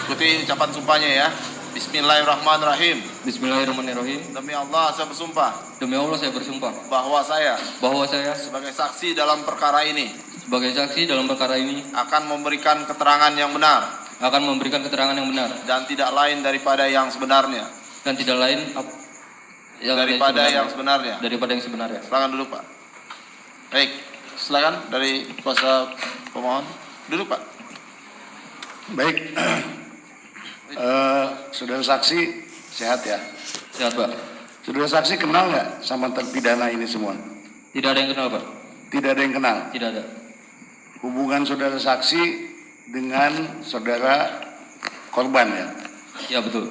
Ikuti ucapan sumpahnya ya. Bismillahirrahmanirrahim. Bismillahirrahmanirrahim. Demi Allah saya bersumpah Demi Allah saya bersumpah bahwa saya bahwa saya sebagai saksi dalam perkara ini sebagai saksi dalam perkara ini akan memberikan keterangan yang benar akan memberikan keterangan yang benar dan tidak lain daripada yang sebenarnya. dan tidak lain Daripada yang sebenarnya. daripada yang sebenarnya. Silakan dulu Pak. Baik, silakan dari kuasa pemohon. Duduk Pak. Baik, saudara saksi sehat ya? Sehat Pak. Saudara saksi kenal nggak sama terpidana ini semua? Tidak ada yang kenal Pak. Tidak ada yang kenal. Tidak ada. Hubungan saudara saksi dengan saudara korban ya? Ya betul.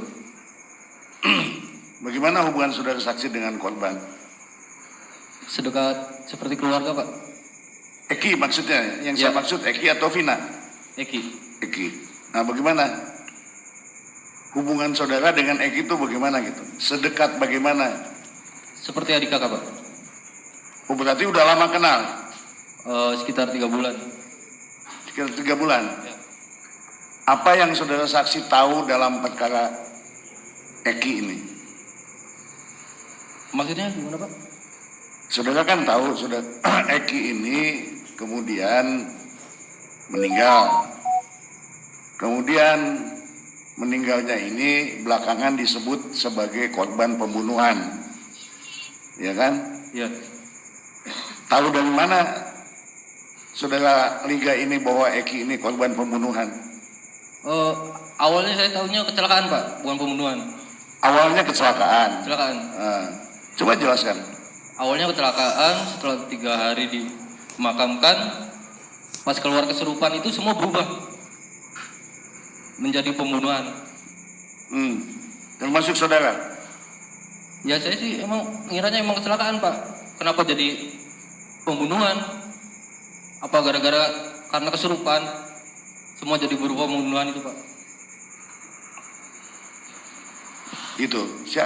Bagaimana hubungan saudara saksi dengan korban? Sedekat seperti keluarga Pak. Eki maksudnya, yang saya Ya. maksud Eki atau Vina? Eki. Eki. Nah bagaimana? Hubungan saudara dengan Eki itu bagaimana gitu? Sedekat bagaimana? Seperti adik kakak Pak. Oh berarti udah lama kenal? Sekitar 3 bulan. Sekitar 3 bulan? Ya. Apa yang saudara saksi tahu dalam perkara Eki ini? Maksudnya gimana Pak? Saudara kan tahu saudara Eki ini kemudian meninggal. Kemudian meninggalnya ini belakangan disebut sebagai korban pembunuhan. Ya kan? Ya. Tahu dari mana saudara Liga ini bahwa Eki ini korban pembunuhan? Awalnya saya tahunya kecelakaan Pak, bukan pembunuhan. Awalnya kecelakaan. Kecelakaan. Coba jelaskan. Awalnya kecelakaan, setelah 3 hari dimakamkan, pas keluar kesurupan itu semua berubah menjadi pembunuhan. Termasuk saudara. Ya saya sih emang ngiranya emang kecelakaan Pak. Kenapa jadi pembunuhan? Apa gara-gara karena kesurupan semua jadi berubah pembunuhan itu Pak? Itu.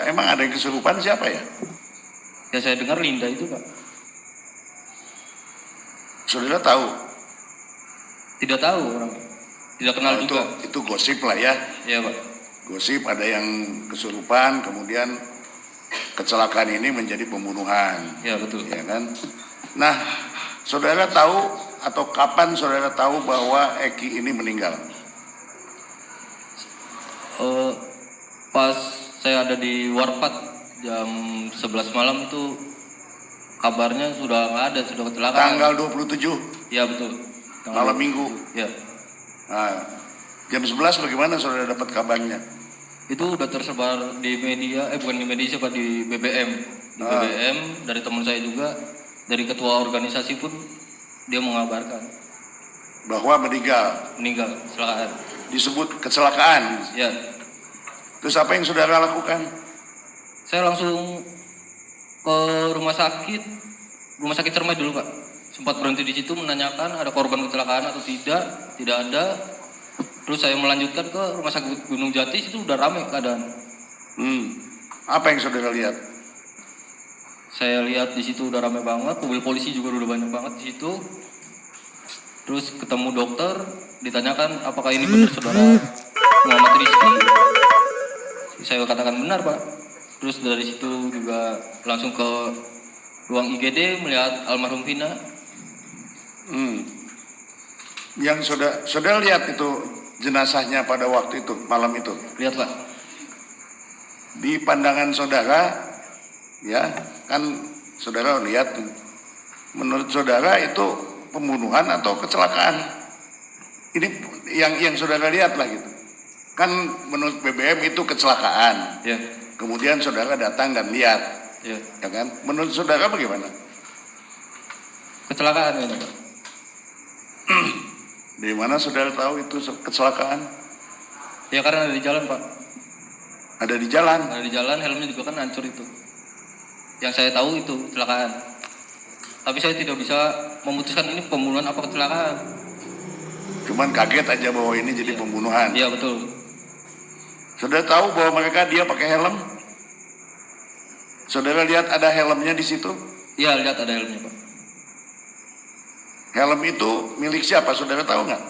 Emang ada yang kesurupan siapa ya? Ya saya dengar Linda itu Pak. Saudara tahu? Tidak tahu orang. Tidak kenal juga. Itu gosip lah ya. Ya Pak. Gosip ada yang kesurupan kemudian kecelakaan ini menjadi pembunuhan. Ya betul. Ya kan? Nah, saudara tahu atau kapan saudara tahu bahwa Eki ini meninggal? Pas saya ada di Warpat jam 11 malam itu kabarnya sudah nggak ada, sudah kecelakaan. Tanggal 27 Ya betul. malam minggu. Ya. Nah, jam 11 bagaimana saudara dapat kabarnya? Itu udah tersebar di media, bukan di media Pak, di BBM. Di BBM dari teman saya juga, dari ketua organisasi pun dia mengabarkan Bahwa meninggal. kecelakaan. Disebut kecelakaan. Ya. Terus apa yang saudara lakukan? Saya langsung ke rumah sakit Cermai dulu Pak. Sempat berhenti di situ menanyakan ada korban kecelakaan atau tidak ada. Terus saya melanjutkan ke rumah sakit Gunung Jati, situ udah ramai keadaan. Apa yang saudara lihat? Saya lihat di situ udah ramai banget, mobil polisi juga udah banyak banget di situ. Terus ketemu dokter, ditanyakan apakah ini benar saudara Muhammad Rizky. Saya katakan benar Pak. Terus dari situ juga langsung ke ruang IGD melihat almarhum Vina. Yang saudara lihat itu jenazahnya pada waktu itu, malam itu. Lihat Pak. Di pandangan saudara, ya kan saudara lihat, menurut saudara itu pembunuhan atau kecelakaan? Ini yang saudara lihat lah gitu. Kan menurut BBM itu kecelakaan. Ya. Kemudian saudara datang dan lihat, Ya. ya kan? Menurut saudara bagaimana? Kecelakaan ini Pak. Dari mana saudara tahu itu kecelakaan? Ya karena ada di jalan Pak. Ada di jalan. Ada di jalan, helmnya juga kan hancur itu. Yang saya tahu itu kecelakaan. Tapi saya tidak bisa memutuskan ini pembunuhan apa kecelakaan. Cuman kaget aja bahwa ini jadi pembunuhan. Iya betul. Saudara tahu bahwa dia pakai helm? Saudara lihat ada helmnya di situ? Iya lihat ada helmnya Pak. Helm itu milik siapa? Saudara tahu nggak?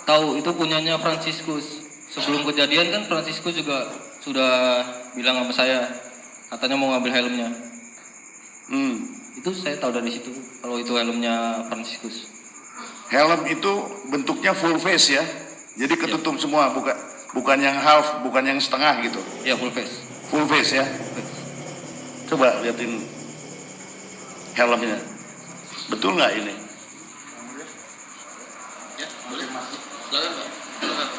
Tahu itu punyanya Franciscus. Sebelum kejadian kan Franciscus juga sudah bilang sama saya, katanya mau ngambil helmnya. Itu saya tahu dari situ kalau itu helmnya Franciscus. Helm itu bentuknya full face ya. Jadi ketutup semua, bukan yang half, bukan yang setengah gitu. Ya full face. Full face ya. Coba liatin helmnya. Betul nggak ini? Ya, boleh. Silakan, Pak. Silakan.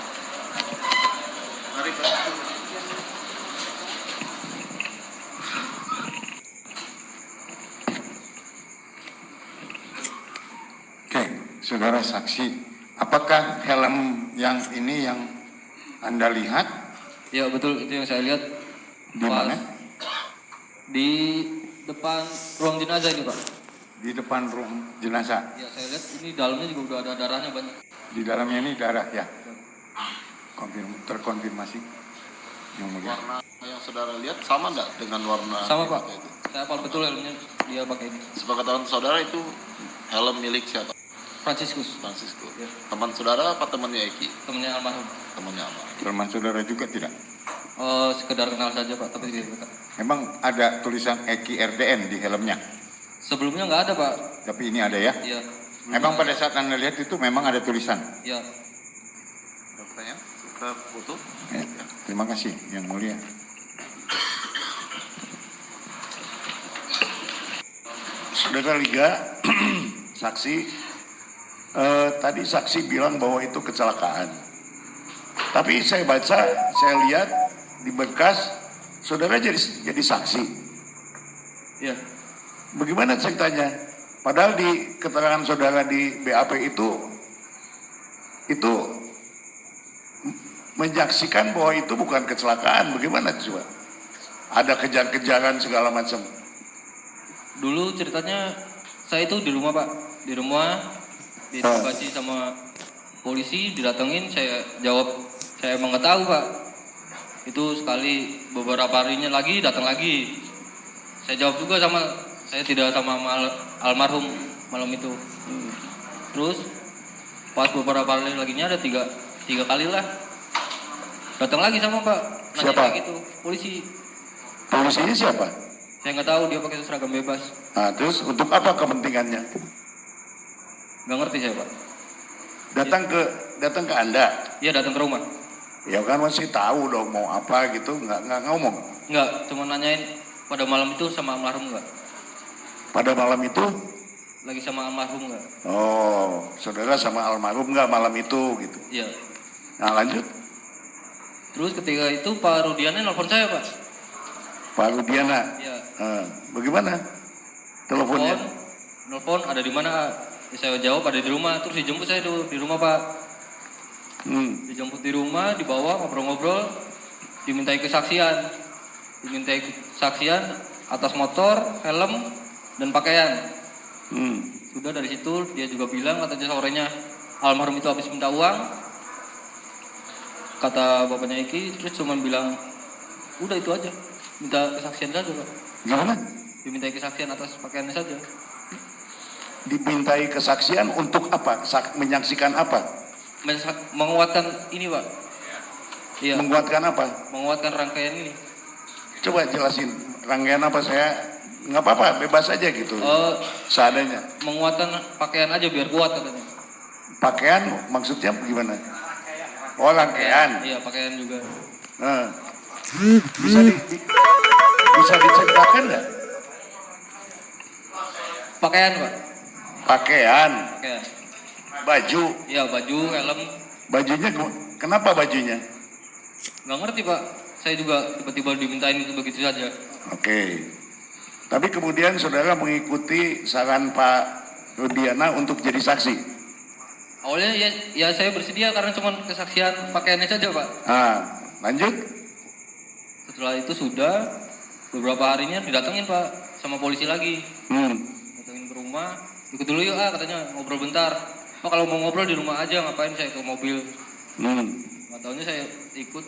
Mari, Pak. Oke, saudara saksi, apakah helm yang ini yang Anda lihat Ya betul, itu yang saya lihat. di mana? Di depan ruang jenazah ini Pak. Di depan ruang jenazah. Ya saya lihat ini dalamnya juga udah ada darahnya banyak. Di dalamnya ini darah ya. Terkonfirmasi. Yang mulia. Warna yang saudara lihat sama nggak dengan warna Sama yang Pak. pakai itu? Saya hafal betul helmnya dia pakai ini. Sepengetahuan saudara itu helm milik siapa? Franciscus, Francisco. Ya. Teman saudara apa temannya Eki? temannya almarhum. Temannya apa? Teman saudara juga tidak. Sekedar kenal saja Pak, tapi tidak dekat. Memang ada tulisan Eki RDN di helmnya. Sebelumnya nggak ada Pak. Tapi ini ada ya. Iya. Memang pada saat Anda lihat itu memang ada tulisan. Ya. Ada pertanyaan? Kita foto? Ya, terima kasih yang mulia. Saudara Liga, saksi, tadi saksi bilang bahwa itu kecelakaan. Tapi saya baca, saya lihat di berkas, saudara jadi saksi. Iya. Bagaimana ceritanya? Padahal di keterangan saudara di BAP itu menyaksikan bahwa itu bukan kecelakaan. Bagaimana coba? Ada kejar-kejaran segala macam. Dulu ceritanya saya itu di rumah Pak. Di rumah diinterogasi sama polisi, didatengin, saya jawab saya emang nggak tahu Pak. Itu sekali beberapa harinya lagi datang lagi. Saya jawab juga saya tidak sama almarhum malam itu. Terus pas beberapa hari laginya ada tiga kali lah. Datang lagi sama Pak. Nanya Siapa? kayak gitu. Polisi. Polisinya siapa? Saya nggak tahu dia pakai seragam bebas. Nah, terus untuk apa kepentingannya? Nggak ngerti saya Pak. Datang ke Anda. Dia datang ke rumah. Ya kan masih tahu dong mau apa gitu, nggak ngomong. Nggak, cuma nanyain pada malam itu sama almarhum nggak? Pada malam itu, Lagi sama almarhum nggak? oh, saudara sama almarhum nggak malam itu gitu. Iya. Nah lanjut, Terus ketika itu Pak Rudiana nelfon saya Pak. Pak Rudiana, Iya. bagaimana teleponnya? Nelfon ada di mana? Saya jawab ada di rumah. Terus dijemput saya di rumah Pak. Dijemput di rumah, dibawa ngobrol-ngobrol, dimintai kesaksian atas motor, helm, dan pakaian. Sudah dari situ dia juga bilang katanya sorenya almarhum itu habis minta uang. Kata bapaknya Eki, terus cuma bilang udah itu aja, minta kesaksian saja Pak. Gimana? Dimintai kesaksian atas pakaiannya saja. Dipintai kesaksian untuk apa? Menyaksikan apa? Menguatkan ini Pak. Iya. Menguatkan apa? Menguatkan rangkaian ini. Coba jelasin rangkaian apa, saya nggak apa-apa, bebas aja gitu. Seadanya. Menguatkan pakaian aja biar kuat katanya. Pakaian maksudnya gimana? Oh, rangkaian. Iya, pakaian juga. Nah, bisa diceritakan nggak? Pakaian Pak. Pakaian, Pakaian. baju, Iya, baju, helm. bajunya kenapa bajunya? Nggak ngerti Pak. Saya juga tiba-tiba dimintain itu begitu saja. Oke. Tapi kemudian saudara mengikuti saran Pak Rudiana untuk jadi saksi. Awalnya ya saya bersedia karena cuma kesaksian pakaiannya saja Pak. Nah, lanjut. Setelah itu sudah beberapa harinya didatengin Pak sama polisi lagi. Datengin ke rumah. Ikut dulu yuk katanya ngobrol bentar. Pak kalau mau ngobrol di rumah aja, ngapain saya ke mobil. Nggak taunya saya ikut.